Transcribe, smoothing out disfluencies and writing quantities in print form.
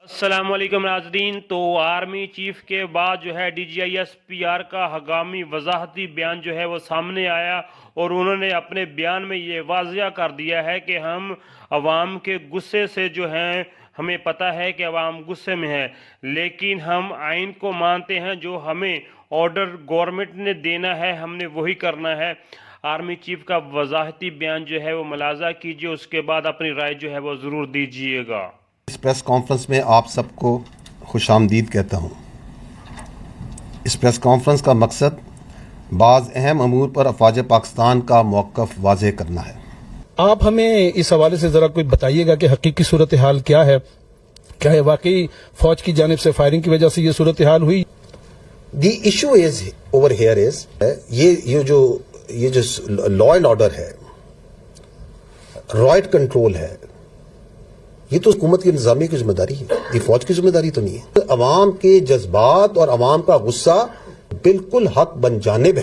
السلام علیکم ناظرین. تو آرمی چیف کے بعد جو ہے D G I S P R کا ہنگامی وضاحتی بیان جو ہے وہ سامنے آیا اور انہوں نے اپنے بیان میں یہ واضح کر دیا ہے کہ ہم عوام کے غصے سے جو ہیں ہمیں پتہ ہے کہ عوام غصے میں ہے، لیکن ہم آئین کو مانتے ہیں. جو ہمیں آرڈر گورنمنٹ نے دینا ہے ہم نے وہی کرنا ہے. آرمی چیف کا وضاحتی بیان جو ہے وہ ملاحظہ کیجیے، اس کے بعد اپنی رائے جو ہے وہ ضرور دیجیے گا. اس پریس کانفرنس میں آپ سب کو خوش آمدید کہتا ہوں. اس پریس کانفرنس کا مقصد بعض اہم امور پر افواج پاکستان کا موقف واضح کرنا ہے. آپ ہمیں اس حوالے سے ذرا کوئی بتائیے گا کہ حقیقی صورتحال کیا ہے؟ کیا ہے واقعی فوج کی جانب سے فائرنگ کی وجہ سے یہ صورتحال ہوئی؟ The issue is over here is یہ جو لا اینڈ آرڈر ہے، رائٹ کنٹرول ہے، یہ تو حکومت کی انتظامیہ کی ذمہ داری ہے، یہ فوج کی ذمہ داری تو نہیں ہے. عوام کے جذبات اور عوام کا غصہ بالکل حق بن جانب ہے.